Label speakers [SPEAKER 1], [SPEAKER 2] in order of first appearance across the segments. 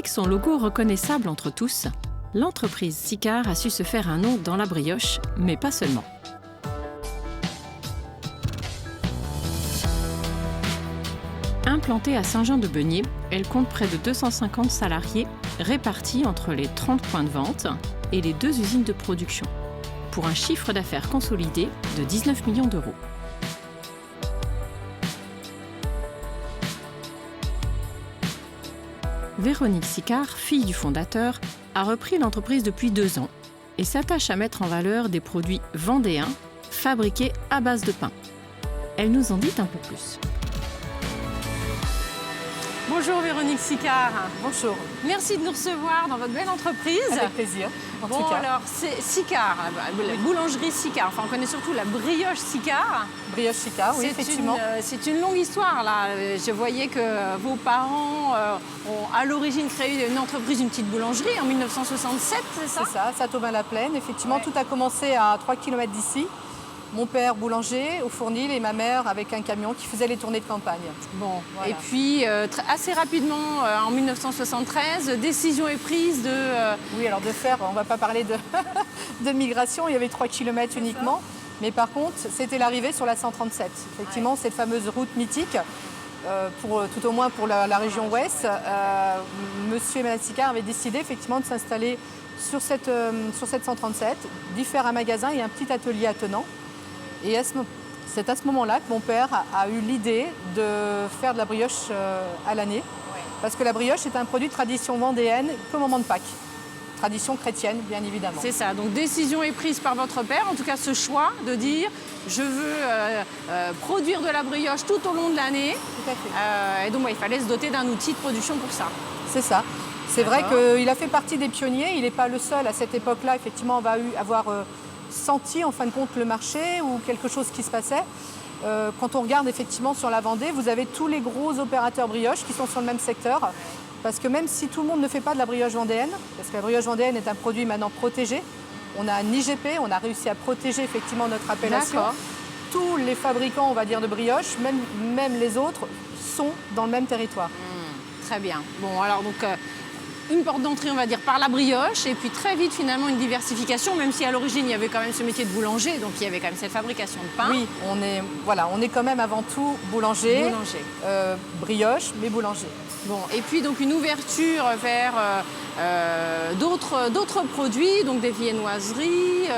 [SPEAKER 1] Avec son logo reconnaissable entre tous, l'entreprise Sicard a su se faire un nom dans la brioche, mais pas seulement. Implantée à Saint-Jean-de-Beugné, elle compte près de 250 salariés répartis entre les 30 points de vente et les 2 usines de production, pour un chiffre d'affaires consolidé de 19 millions d'euros. Véronique Sicard, fille du fondateur, a repris l'entreprise depuis 2 ans et s'attache à mettre en valeur des produits vendéens fabriqués à base de pain. Elle nous en dit un peu plus. Bonjour Véronique Sicard.
[SPEAKER 2] Bonjour.
[SPEAKER 1] Merci de nous recevoir dans votre belle entreprise.
[SPEAKER 2] Avec plaisir.
[SPEAKER 1] Bon alors, c'est Sicard, la boulangerie Sicard. Enfin, on connaît surtout la brioche Sicard.
[SPEAKER 2] Brioche Sicard, oui, effectivement.
[SPEAKER 1] C'est une longue histoire là. Je voyais que vos parents ont à l'origine créé une entreprise, une petite boulangerie en 1967, c'est ça?
[SPEAKER 2] C'est ça, Saint-Aubin-la-Plaine. Effectivement, tout a commencé à 3 km d'ici. Mon père boulanger au Fournil et ma mère avec un camion qui faisait les tournées de campagne.
[SPEAKER 1] Bon,
[SPEAKER 2] voilà.
[SPEAKER 1] Et puis assez rapidement, en 1973, décision est prise de...
[SPEAKER 2] Oui, alors de faire, on ne va pas parler de migration, il y avait 3 km uniquement. Mais par contre, c'était l'arrivée sur la 137. Effectivement, cette fameuse route mythique, tout au moins pour la région ouest, monsieur et madame Sicard avaient décidé effectivement de s'installer sur cette 137, d'y faire un magasin et un petit atelier attenant. Et c'est à ce moment-là que mon père a eu l'idée de faire de la brioche à l'année. Parce que la brioche est un produit de tradition vendéenne qu'au moment de Pâques. Tradition chrétienne, bien évidemment.
[SPEAKER 1] C'est ça, donc décision est prise par votre père, en tout cas ce choix de dire je veux produire de la brioche tout au long de l'année.
[SPEAKER 2] Tout à fait.
[SPEAKER 1] Et donc il fallait se doter d'un outil de production pour ça.
[SPEAKER 2] C'est ça. C'est vrai qu'il a fait partie des pionniers, il n'est pas le seul à cette époque-là, effectivement, on va avoir senti en fin de compte le marché ou quelque chose qui se passait. Quand on regarde effectivement sur la Vendée, vous avez tous les gros opérateurs brioche qui sont sur le même secteur. Parce que même si tout le monde ne fait pas de la brioche vendéenne, parce que la brioche vendéenne est un produit maintenant protégé, on a un IGP, on a réussi à protéger effectivement notre appellation. Tous les fabricants, on va dire, de brioche, même les autres, sont dans le même territoire.
[SPEAKER 1] Très bien. Bon, alors donc... une porte d'entrée, on va dire, par la brioche, et puis très vite, finalement, une diversification, même si à l'origine, il y avait quand même ce métier de boulanger, donc il y avait quand même cette fabrication de pain.
[SPEAKER 2] Oui, on est quand même avant tout boulanger. Brioche, mais boulanger.
[SPEAKER 1] Bon, et puis donc une ouverture vers d'autres produits, donc des viennoiseries,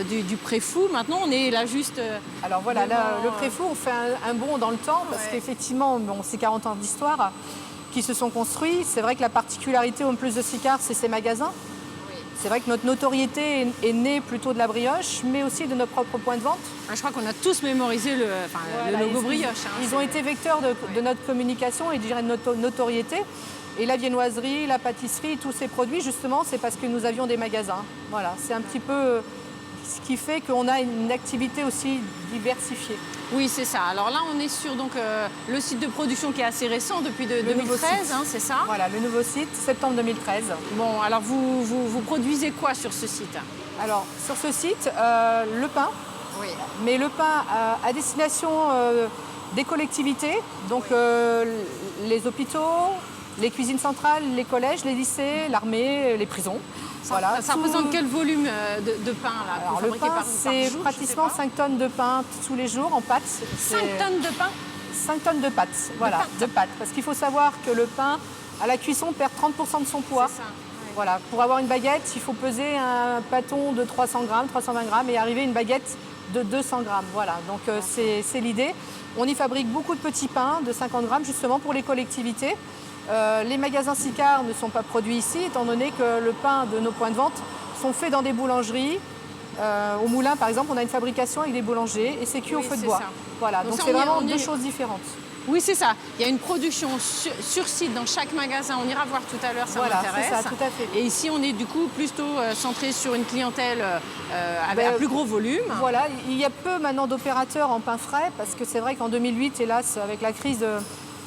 [SPEAKER 1] du préfou. Maintenant, on est là juste...
[SPEAKER 2] Alors voilà, là, le préfou, on fait un bond dans le temps, parce qu'effectivement, c'est 40 ans d'histoire qui se sont construits. C'est vrai que la particularité en plus de Sicard, c'est ses magasins. Oui. C'est vrai que notre notoriété est née plutôt de la brioche, mais aussi de nos propres points de vente.
[SPEAKER 1] Je crois qu'on a tous mémorisé le logo brioche.
[SPEAKER 2] Ils ont été vecteurs de notre communication et de notre notoriété. Et la viennoiserie, la pâtisserie, tous ces produits, justement, c'est parce que nous avions des magasins. Voilà, c'est un petit peu ce qui fait qu'on a une activité aussi diversifiée.
[SPEAKER 1] Oui, c'est ça. Alors là, on est sur donc, le site de production qui est assez récent, depuis 2013, hein, c'est ça?
[SPEAKER 2] Voilà, le nouveau site, septembre 2013.
[SPEAKER 1] Bon, alors vous produisez quoi sur ce site?
[SPEAKER 2] Alors, sur ce site, le pain.
[SPEAKER 1] Oui.
[SPEAKER 2] Mais le pain à destination des collectivités, donc les hôpitaux, les cuisines centrales, les collèges, les lycées, l'armée, les prisons.
[SPEAKER 1] Ça représente quel volume de pain là?
[SPEAKER 2] Alors, le pain, c'est pratiquement 5 tonnes de pain tous les jours en pâtes.
[SPEAKER 1] 5 tonnes de pain?
[SPEAKER 2] 5 tonnes de pâtes, voilà, de pâtes. Parce qu'il faut savoir que le pain, à la cuisson, perd 30% de son poids.
[SPEAKER 1] C'est ça. Ouais.
[SPEAKER 2] Voilà, pour avoir une baguette, il faut peser un pâton de 300 grammes, 320 grammes et arriver à une baguette de 200 grammes. Voilà, donc c'est l'idée. On y fabrique beaucoup de petits pains de 50 grammes justement pour les collectivités. Les magasins Sicard ne sont pas produits ici, étant donné que le pain de nos points de vente sont faits dans des boulangeries. Au Moulin, par exemple, on a une fabrication avec des boulangers et c'est cuit au feu de bois.
[SPEAKER 1] Ça.
[SPEAKER 2] Voilà, donc c'est vraiment deux choses différentes.
[SPEAKER 1] Oui, c'est ça. Il y a une production sur site dans chaque magasin. On ira voir tout à l'heure, ça m'intéresse.
[SPEAKER 2] Voilà, c'est ça, tout à fait.
[SPEAKER 1] Et ici, on est du coup plutôt centré sur une clientèle avec un plus gros volume.
[SPEAKER 2] Voilà, il y a peu maintenant d'opérateurs en pain frais parce que c'est vrai qu'en 2008, hélas, avec la crise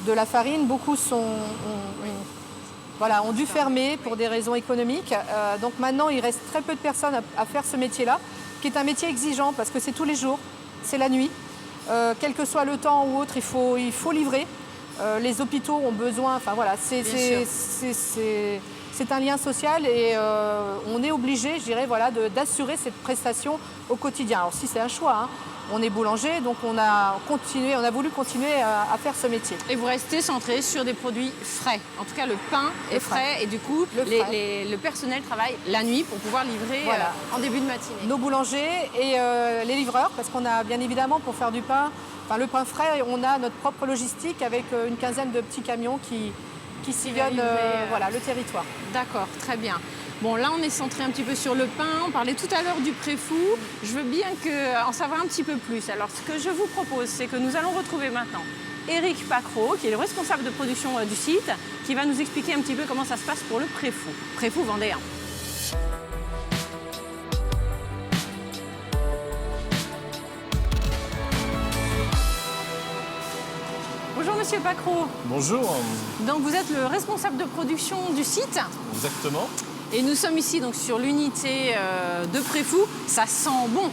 [SPEAKER 2] de la farine, beaucoup ont dû fermer pour des raisons économiques. Donc maintenant, il reste très peu de personnes à faire ce métier-là, qui est un métier exigeant parce que c'est tous les jours, c'est la nuit. Quel que soit le temps ou autre, il faut livrer. les hôpitaux ont besoin, enfin voilà, c'est un lien social et on est obligé, je dirais, voilà, d'assurer cette prestation au quotidien. Alors si c'est un choix, hein, on est boulanger, donc on a voulu continuer à faire ce métier.
[SPEAKER 1] Et vous restez centré sur des produits frais. En tout cas, le pain est frais et du coup, le personnel travaille la nuit pour pouvoir livrer en début de matinée.
[SPEAKER 2] Nos boulangers et les livreurs, parce qu'on a bien évidemment pour faire du pain, enfin le pain frais, on a notre propre logistique avec une quinzaine de petits camions qui sillonnent voilà, le territoire.
[SPEAKER 1] D'accord, très bien. Bon, là, on est centré un petit peu sur le pain. On parlait tout à l'heure du préfou. Je veux bien en savoir un petit peu plus. Alors, ce que je vous propose, c'est que nous allons retrouver maintenant Éric Pacreau, qui est le responsable de production du site, qui va nous expliquer un petit peu comment ça se passe pour le préfou vendéen. Bonjour Monsieur Pacreau.
[SPEAKER 3] Bonjour.
[SPEAKER 1] Donc vous êtes le responsable de production du site.
[SPEAKER 3] Exactement.
[SPEAKER 1] Et nous sommes ici donc sur l'unité de préfou. Ça sent bon.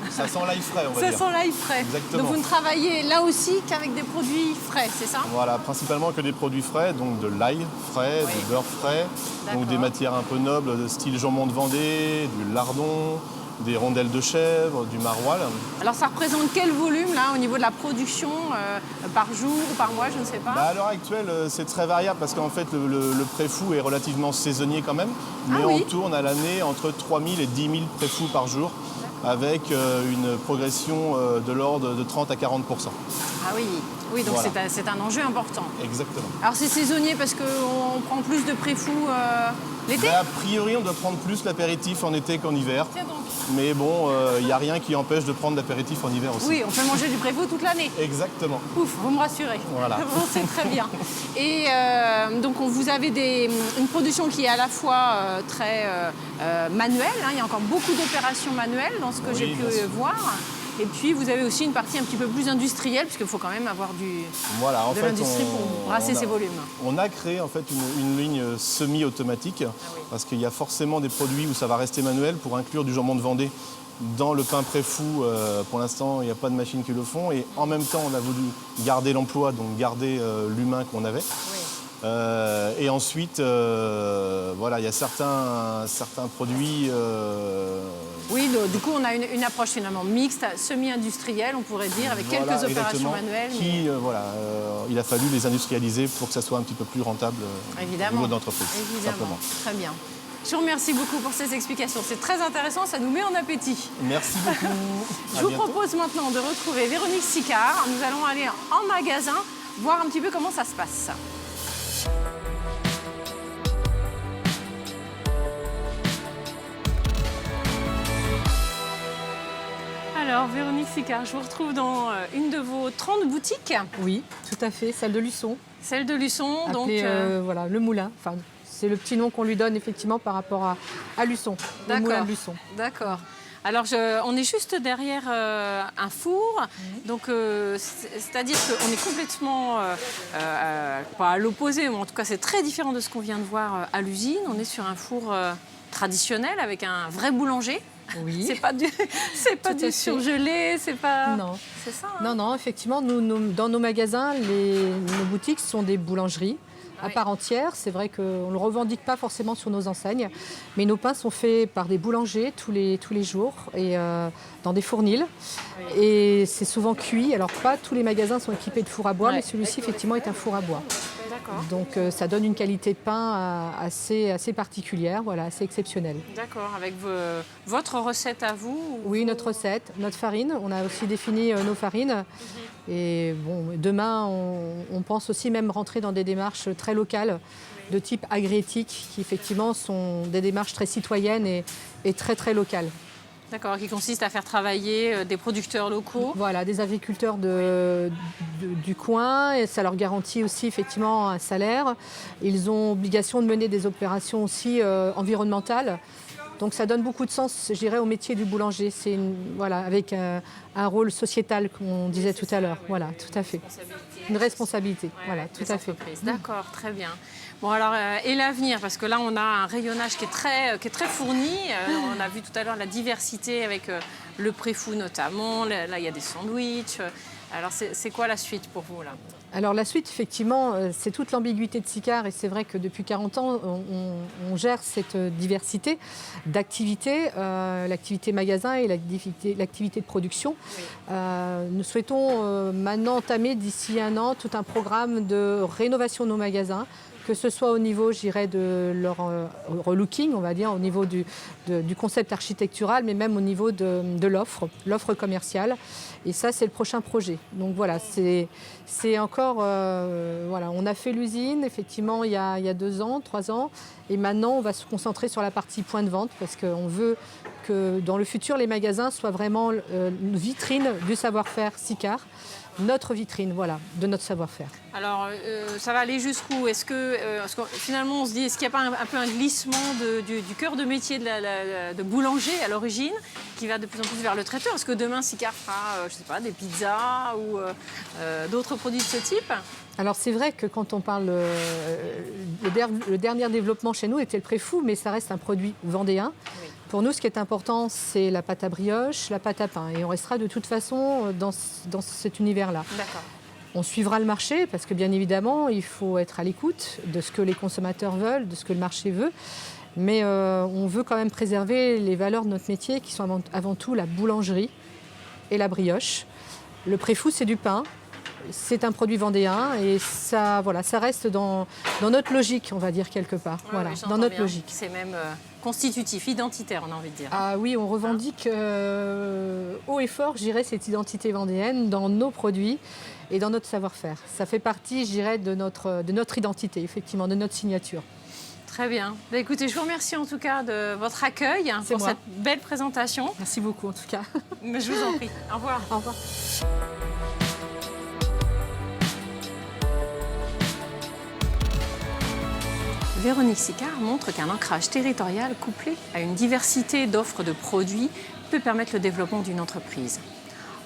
[SPEAKER 3] Ça sent l'ail frais, on va dire.
[SPEAKER 1] Ça sent l'ail frais.
[SPEAKER 3] Exactement.
[SPEAKER 1] Donc vous ne travaillez là aussi qu'avec des produits frais, c'est ça?
[SPEAKER 3] Voilà, principalement que des produits frais, donc de l'ail frais, du beurre frais, donc des matières un peu nobles, de style jambon de Vendée, du lardon, des rondelles de chèvre, du maroilles.
[SPEAKER 1] Alors ça représente quel volume là au niveau de la production par jour ou par mois, je ne sais pas?
[SPEAKER 3] À l'heure actuelle, c'est très variable parce qu'en fait le préfou est relativement saisonnier quand même, mais on tourne à l'année entre 3000 et 10 000 préfous par jour, avec une progression de l'ordre de 30 à 40 %.
[SPEAKER 1] Ah oui, oui, donc
[SPEAKER 3] voilà.
[SPEAKER 1] c'est un enjeu important.
[SPEAKER 3] Exactement.
[SPEAKER 1] Alors c'est saisonnier parce qu'on prend plus de préfous l'été?
[SPEAKER 3] A priori, on doit prendre plus l'apéritif en été qu'en hiver.
[SPEAKER 1] Tiens donc.
[SPEAKER 3] Mais bon, il n'y a rien qui empêche de prendre l'apéritif en hiver aussi.
[SPEAKER 1] Oui, on peut manger du préfou toute l'année.
[SPEAKER 3] Exactement.
[SPEAKER 1] Ouf, vous me rassurez.
[SPEAKER 3] Voilà.
[SPEAKER 1] Bon, c'est très bien. Et donc, vous avez une production qui est à la fois très manuelle. Hein, il y a encore beaucoup d'opérations manuelles dans ce que j'ai pu voir. Et puis, vous avez aussi une partie un petit peu plus industrielle, puisqu'il faut quand même avoir de l'industrie pour brasser ces volumes.
[SPEAKER 3] On a créé en fait une ligne semi-automatique, parce qu'il y a forcément des produits où ça va rester manuel pour inclure du jambon de Vendée dans le pain préfou. Pour l'instant, il n'y a pas de machines qui le font. Et en même temps, on a voulu garder l'emploi, donc garder l'humain qu'on avait. Et ensuite, voilà, il y a certains produits...
[SPEAKER 1] Oui, du coup, on a une approche finalement mixte, semi-industrielle, on pourrait dire, avec quelques opérations manuelles.
[SPEAKER 3] Il a fallu les industrialiser pour que ça soit un petit peu plus rentable au niveau d'entreprise.
[SPEAKER 1] Évidemment, très bien. Je vous remercie beaucoup pour ces explications. C'est très intéressant, ça nous met en appétit.
[SPEAKER 3] Merci beaucoup.
[SPEAKER 1] Je vous propose maintenant de retrouver Véronique Sicard. Nous allons aller en magasin, voir un petit peu comment ça se passe. Alors, Véronique Sicard, je vous retrouve dans une de vos 30 boutiques.
[SPEAKER 2] Oui, tout à fait, celle de Luçon.
[SPEAKER 1] Celle de Luçon,
[SPEAKER 2] appelée, donc... voilà, le moulin. Enfin, c'est le petit nom qu'on lui donne effectivement par rapport à Luçon, le moulin de Luçon.
[SPEAKER 1] D'accord. Alors, on est juste derrière un four, donc c'est-à-dire qu'on est complètement, pas à l'opposé, mais en tout cas c'est très différent de ce qu'on vient de voir à l'usine. On est sur un four traditionnel avec un vrai boulanger.
[SPEAKER 2] Oui.
[SPEAKER 1] C'est pas du surgelé, c'est pas...
[SPEAKER 2] Non.
[SPEAKER 1] C'est ça, hein?
[SPEAKER 2] Non, effectivement, dans nos magasins, nos boutiques sont des boulangeries à part entière. C'est vrai qu'on ne le revendique pas forcément sur nos enseignes, mais nos pains sont faits par des boulangers tous les jours et dans des fournils. Et c'est souvent cuit. Alors, pas tous les magasins sont équipés de four à bois, mais celui-ci, effectivement, est un four à bois. Donc ça donne une qualité de pain assez particulière, voilà, assez exceptionnelle.
[SPEAKER 1] D'accord, avec votre recette à vous?
[SPEAKER 2] Oui, notre recette, notre farine. On a aussi défini nos farines. Et bon, demain, on pense aussi même rentrer dans des démarches très locales de type agréétique, qui effectivement sont des démarches très citoyennes et très très locales.
[SPEAKER 1] D'accord, qui consiste à faire travailler des producteurs locaux.
[SPEAKER 2] Voilà, des agriculteurs du coin, et ça leur garantit aussi effectivement un salaire. Ils ont obligation de mener des opérations aussi environnementales. Donc ça donne beaucoup de sens, je dirais, au métier du boulanger. C'est avec un rôle sociétal, comme on disait tout à l'heure. Voilà, tout à fait. Une responsabilité, voilà, tout à fait.
[SPEAKER 1] D'accord, très bien. Bon alors, et l'avenir, parce que là on a un rayonnage qui est très fourni. On a vu tout à l'heure la diversité avec le préfou notamment. Là il y a des sandwichs. Alors c'est quoi la suite pour vous là?
[SPEAKER 2] Alors la suite, effectivement, c'est toute l'ambiguïté de Siccar et c'est vrai que depuis 40 ans, on gère cette diversité d'activités, l'activité magasin et l'activité de production.
[SPEAKER 1] Oui.
[SPEAKER 2] Nous souhaitons maintenant entamer d'ici un an tout un programme de rénovation de nos magasins, que ce soit au niveau, je dirais, de leur relooking, on va dire, au niveau du concept architectural, mais même au niveau de l'offre commerciale. Et ça, c'est le prochain projet. Donc voilà, c'est encore... voilà, on a fait l'usine, effectivement, il y a 2 ans, 3 ans. Et maintenant, on va se concentrer sur la partie point de vente parce qu'on veut que dans le futur, les magasins soient vraiment une vitrine du savoir-faire Siccar. Notre vitrine, voilà, de notre savoir-faire.
[SPEAKER 1] Alors, ça va aller jusqu'où? Est-ce que finalement, on se dit, est-ce qu'il n'y a pas un peu un glissement du cœur de métier de boulanger à l'origine, qui va de plus en plus vers le traiteur? Est-ce que demain, Siccar fera, je sais pas, des pizzas ou d'autres produits de ce type?
[SPEAKER 2] Alors c'est vrai que quand on parle, le dernier développement chez nous était le préfou, mais ça reste un produit vendéen.
[SPEAKER 1] Oui.
[SPEAKER 2] Pour nous, ce qui est important, c'est la pâte à brioche, la pâte à pain. Et on restera de toute façon dans cet univers-là.
[SPEAKER 1] D'accord.
[SPEAKER 2] On suivra le marché parce que bien évidemment, il faut être à l'écoute de ce que les consommateurs veulent, de ce que le marché veut. Mais on veut quand même préserver les valeurs de notre métier qui sont avant tout la boulangerie et la brioche. Le préfou, c'est du pain. C'est un produit vendéen et ça, voilà, ça reste dans notre logique, on va dire, quelque part.
[SPEAKER 1] Ouais,
[SPEAKER 2] voilà,
[SPEAKER 1] oui,
[SPEAKER 2] dans notre
[SPEAKER 1] bien.
[SPEAKER 2] logique.
[SPEAKER 1] C'est même constitutif, identitaire, on a envie de dire.
[SPEAKER 2] Ah oui, on revendique haut et fort, je dirais, cette identité vendéenne dans nos produits et dans notre savoir-faire. Ça fait partie, je dirais, de notre identité, effectivement, de notre signature.
[SPEAKER 1] Très bien. Bah, écoutez, je vous remercie en tout cas de votre accueil pour cette belle présentation.
[SPEAKER 2] Merci beaucoup, en tout cas.
[SPEAKER 1] Mais je vous en prie. Au revoir.
[SPEAKER 2] Au revoir.
[SPEAKER 1] Véronique Siccar montre qu'un ancrage territorial couplé à une diversité d'offres de produits peut permettre le développement d'une entreprise.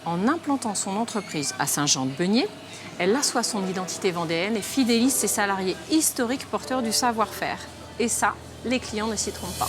[SPEAKER 1] En implantant son entreprise à Saint-Jean-de-Beugné, elle assoit son identité vendéenne et fidélise ses salariés historiques porteurs du savoir-faire. Et ça, les clients ne s'y trompent pas.